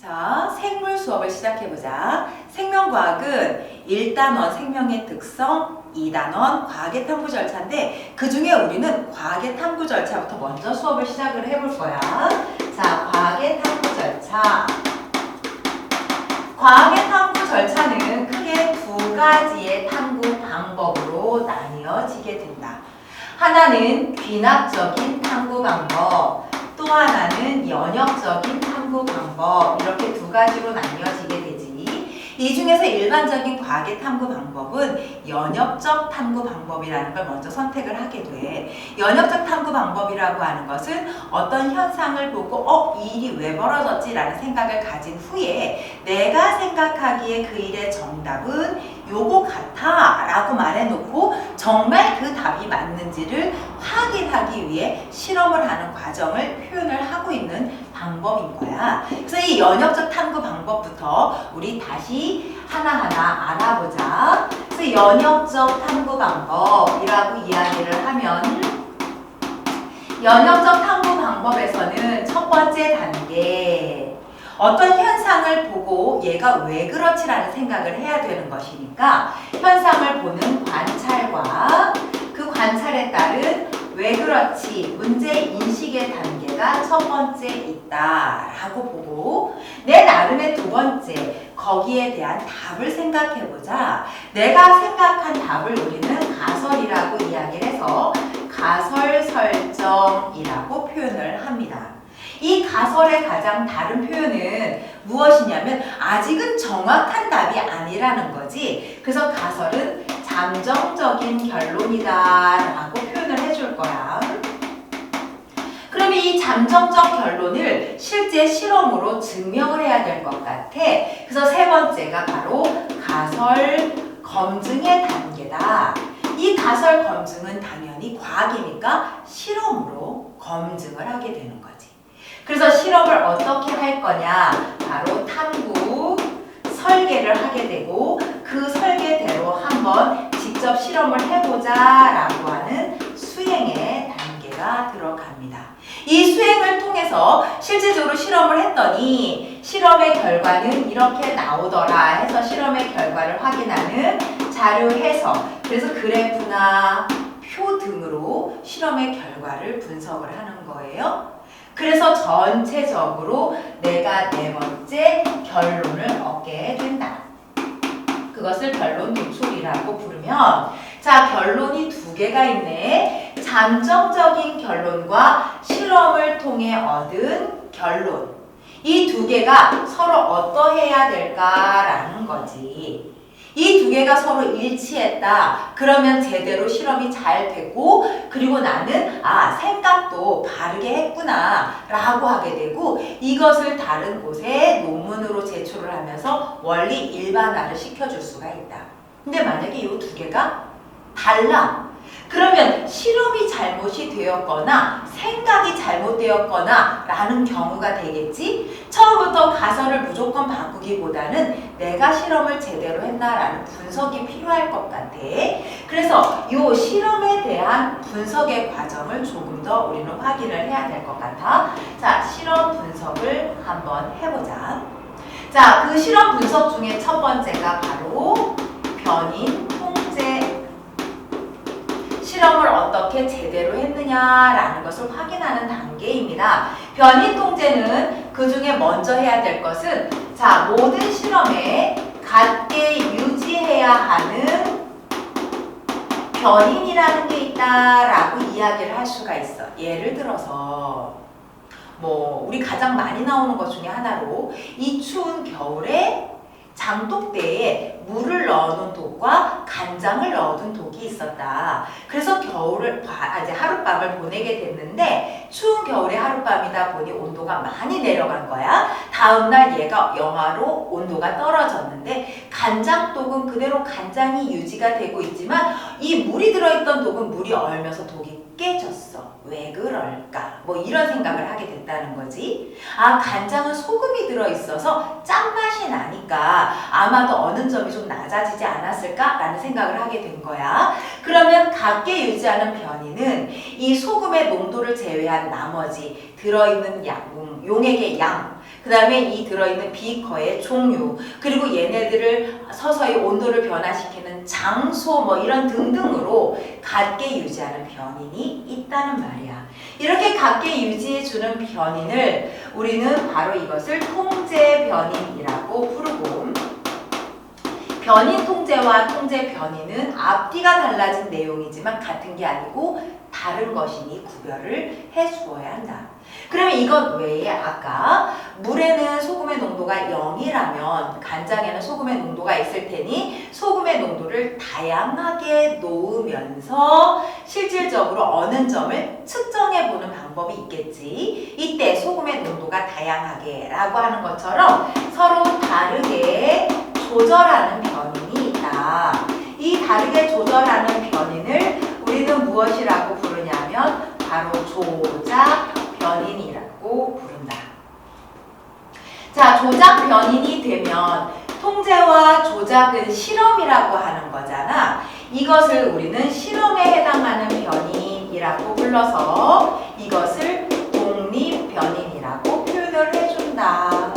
자, 생물 수업을 시작해보자. 생명과학은 1단원 생명의 특성, 2단원 과학의 탐구 절차인데 그 중에 우리는 과학의 탐구 절차부터 먼저 수업을 시작을 해볼 거야. 자, 과학의 탐구 절차. 과학의 탐구 절차는 크게 두 가지의 탐구 방법으로 나뉘어지게 된다. 하나는 귀납적인 탐구 방법, 또 하나는 연역적인 탐구 방법, 이렇게 두 가지로 나뉘어지게 되지. 이 중에서 일반적인 과학의 탐구 방법은 연역적 탐구 방법이라는 걸 먼저 선택을 하게 돼. 연역적 탐구 방법이라고 하는 것은 어떤 현상을 보고 이 일이 왜 벌어졌지? 라는 생각을 가진 후에 내가 생각하기에 그 일의 정답은 요거 같아 라고 말해놓고 정말 그 답이 맞는지를 확인하기 위해 실험을 하는 과정을 표현을 하고 있는 방법인 거야. 그래서 이 연역적 탐구 방법부터 우리 다시 하나하나 알아보자. 그래서 연역적 탐구 방법이라고 이야기를 하면 연역적 탐구 방법에서는 첫 번째 단계, 어떤 현상을 보고 얘가 왜 그렇지라는 생각을 해야 되는 것이니까 현상을 보는 관찰과 그 관찰에 따른 왜 그렇지 문제 인식의 단계가 첫 번째 있다라고 보고 내 나름의 두 번째 거기에 대한 답을 생각해보자. 내가 생각한 답을 우리는 가설이라고 이야기를 해서 가설 설정이라고 표현을 합니다. 이 가설의 가장 다른 표현은 무엇이냐면 아직은 정확한 답이 아니라는 거지. 그래서 가설은 잠정적인 결론이다 라고 표현을 해줄 거야. 그러면 이 잠정적 결론을 실제 실험으로 증명을 해야 될 것 같아. 그래서 세 번째가 바로 가설 검증의 단계다. 이 가설 검증은 당연히 과학이니까 실험으로 검증을 하게 되는 거지. 그래서 실험을 어떻게 할 거냐? 바로 탐구, 설계를 하게 되고 그 설계대로 한번 직접 실험을 해보자 라고 하는 수행의 단계가 들어갑니다. 이 수행을 통해서 실질적으로 실험을 했더니 실험의 결과는 이렇게 나오더라 해서 실험의 결과를 확인하는 자료 해석, 그래서 그래프나 표 등으로 실험의 결과를 분석을 하는 거예요. 그래서 전체적으로 내가 네 번째 결론을 얻게 된다. 그것을 결론 도출이라고 부르면, 자, 결론이 두 개가 있네. 잠정적인 결론과 실험을 통해 얻은 결론. 이 두 개가 서로 어떠해야 될까라는 거지. 이 두 개가 서로 일치했다. 그러면 제대로 실험이 잘 되고 그리고 나는 생각도 바르게 했구나 라고 하게 되고 이것을 다른 곳에 논문으로 제출을 하면서 원리 일반화를 시켜줄 수가 있다. 근데 만약에 이 두 개가 달라. 그러면 실험이 잘못이 되었거나 생각이 잘못되었거나 라는 경우가 되겠지. 처음부터 가설을 무조건 바꾸기보다는 내가 실험을 제대로 했나라는 분석이 필요할 것 같아. 그래서 이 실험에 대한 분석의 과정을 조금 더 우리는 확인을 해야 될 것 같아. 자, 실험 분석을 한번 해보자. 자, 그 실험 분석 중에 첫 번째가 바로 변인 통제. 실험을 어떻게 제대로 했느냐라는 것을 확인하는 단계입니다. 변인 통제는 그 중에 먼저 해야 될 것은 자, 모든 실험에 같게 유지해야 하는 변인이라는 게 있다라고 이야기를 할 수가 있어. 예를 들어서 우리 가장 많이 나오는 것 중에 하나로 이 추운 겨울에 장독대에 물을 넣어놓은 독과 간장을 넣어둔 독이 있었다. 그래서 이제 하룻밤을 보내게 됐는데 추운 겨울의 하룻밤이다 보니 온도가 많이 내려간 거야. 다음날 얘가 영하로 온도가 떨어졌는데 간장독은 그대로 간장이 유지가 되고 있지만 이 물이 들어있던 독은 물이 얼면서 독이 깨졌어. 왜 그럴까? 이런 생각을 하게 됐다는 거지. 간장은 소금이 들어있어서 짠맛이 나니까 아마도 어느 점이 좀 낮아지지 않았을까? 라는 생각을 하게 된 거야. 그러면 같게 유지하는 변이는 이 소금의 농도를 제외한 나머지 들어있는 용액의 양, 그 다음에 이 들어있는 비커의 종류, 그리고 얘네들을 서서히 온도를 변화시키는 장소 뭐 이런 등등으로 같게 유지하는 변인이 있다는 말이야. 이렇게 같게 유지해주는 변인을 우리는 바로 이것을 통제 변인이라고 부르고, 변인 통제와 통제 변인은 앞뒤가 달라진 내용이지만 같은 게 아니고 다른 것이니 구별을 해주어야 한다. 그러면 이것 외에 아까 물에는 소금의 농도가 0이라면 간장에는 소금의 농도가 있을 테니 소금의 농도를 다양하게 놓으면서 실질적으로 어느 점을 측정해보는 방법이 있겠지. 이때 소금의 농도가 다양하게 라고 하는 것처럼 서로 다르게 조절하는 변인이 있다. 이 다르게 조절하는 변인을 우리는 무엇이라고 부르냐면 바로 조작 변인이라고 부른다. 자, 조작 변인이 되면 통제와 조작은 실험이라고 하는 거잖아. 이것을 우리는 실험에 해당하는 변인이라고 불러서 이것을 독립 변인이라고 표현을 해준다.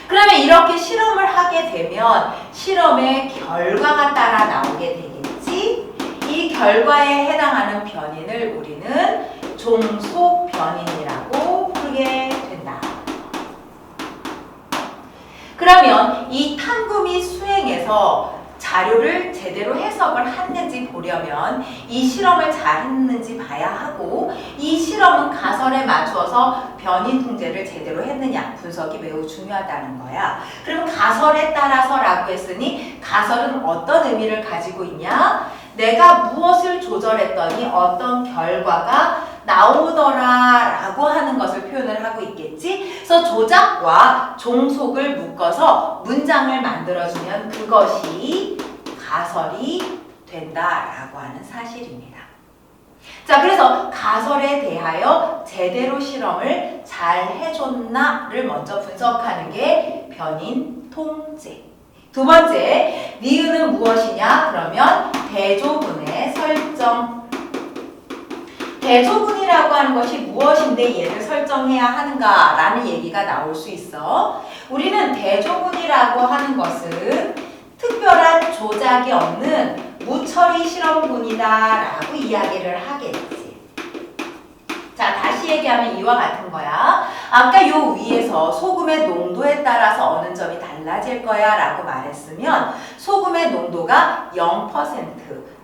그러면 이렇게 실험을 하게 되면 실험의 결과가 따라 나오게 되겠지. 이 결과에 해당하는 변인을 우리는 종속 변인이라고 부르게 된다. 그러면 이 탐구 및 수행에서 자료를 제대로 해석을 했는지 보려면 이 실험을 잘 했는지 봐야 하고, 이 실험은 가설에 맞추어서 변인 통제를 제대로 했느냐 분석이 매우 중요하다는 거야. 그럼 가설에 따라서라고 했으니 가설은 어떤 의미를 가지고 있냐? 내가 무엇을 조절했더니 어떤 결과가 나오더라 라고 하는 것을 표현을 하고 있겠지. 그래서 조작과 종속을 묶어서 문장을 만들어주면 그것이 가설이 된다라고 하는 사실입니다. 자, 그래서 가설에 대하여 제대로 실험을 잘 해줬나를 먼저 분석하는 게 변인 통제. 두 번째, 니은은 무엇이냐? 그러면 대조군의 설정. 대조군이라고 하는 것이 무엇인데 얘를 설정해야 하는가라는 얘기가 나올 수 있어. 우리는 대조군이라고 하는 것은 특별한 조작이 없는 무처리 실험군이다라고 이야기를 하겠지. 자, 다시 얘기하면 이와 같은 거야. 아까 요 위에서 소금의 농도에 따라서 어느 점이 달라질 거야 라고 말했으면 소금의 농도가 0%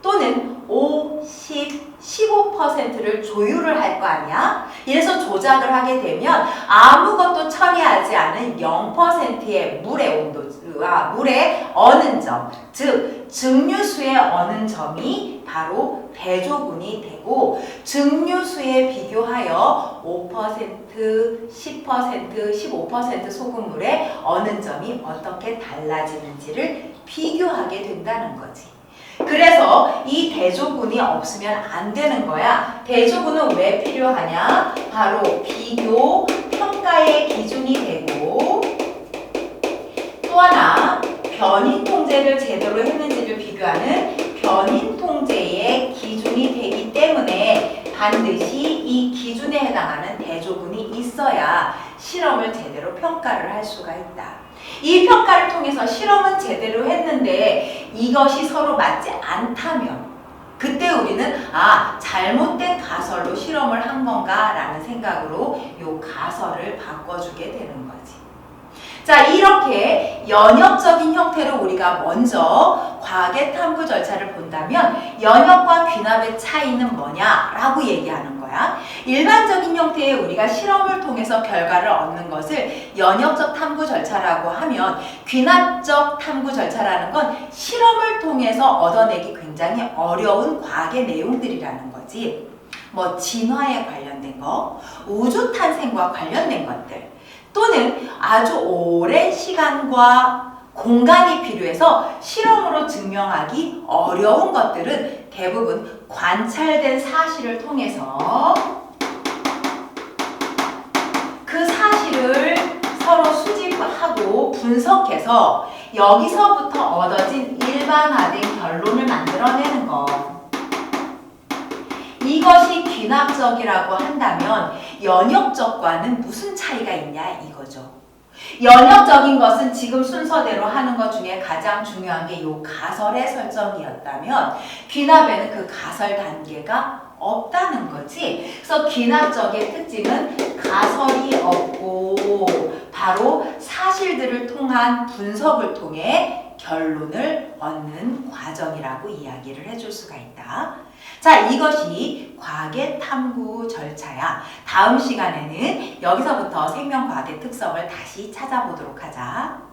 또는 5, 10, 15%를 조율을 할 거 아니야? 이래서 조작을 하게 되면 아무것도 처리하지 않은 0%의 물의 온도와 물의 어는 점, 즉 증류수의 어는 점이 바로 대조군이 되고, 증류수에 비교하여 5%, 10%, 15% 소금물의 어는 점이 어떻게 달라지는지를 비교하게 된다는 거지. 그래서 이 대조군이 없으면 안 되는 거야. 대조군은 왜 필요하냐? 바로 비교, 평가의 기준이 되고, 또 하나 변인 통제를 제대로 했는지를 비교하는 변인 통제의 기준이 되기 때문에 반드시 이 기준에 해당하는 대조군이 있어야 실험을 제대로 평가를 할 수가 있다. 이 평가를 통해서 실험은 제대로 했는데 이것이 서로 맞지 않다면 그때 우리는 잘못된 가설로 실험을 한 건가 라는 생각으로 이 가설을 바꿔주게 되는 거지. 자, 이렇게 연역적인 형태로 우리가 먼저 과학의 탐구 절차를 본다면 연역과 귀납의 차이는 뭐냐라고 얘기하는 거야. 일반적인 형태의 우리가 실험을 통해서 결과를 얻는 것을 연역적 탐구 절차라고 하면, 귀납적 탐구 절차라는 건 실험을 통해서 얻어내기 굉장히 어려운 과학의 내용들이라는 거지. 뭐 진화에 관련된 거, 우주 탄생과 관련된 것들, 또는 아주 오랜 시간과 공간이 필요해서 실험으로 증명하기 어려운 것들은 대부분 관찰된 사실을 통해서 그 사실을 서로 수집하고 분석해서 여기서부터 얻어진 일반화된 결론을 만들어내는 귀납적이라고 한다면 연역적과는 무슨 차이가 있냐 이거죠. 연역적인 것은 지금 순서대로 하는 것 중에 가장 중요한 게 요 가설의 설정이었다면 귀납에는 그 가설 단계가 없다는 거지. 그래서 귀납적의 특징은 가설이 없고 바로 사실들을 통한 분석을 통해 결론을 얻는 과정이라고 이야기를 해줄 수가 있다. 자, 이것이 과학의 탐구 절차야. 다음 시간에는 여기서부터 생명과학의 특성을 다시 찾아보도록 하자.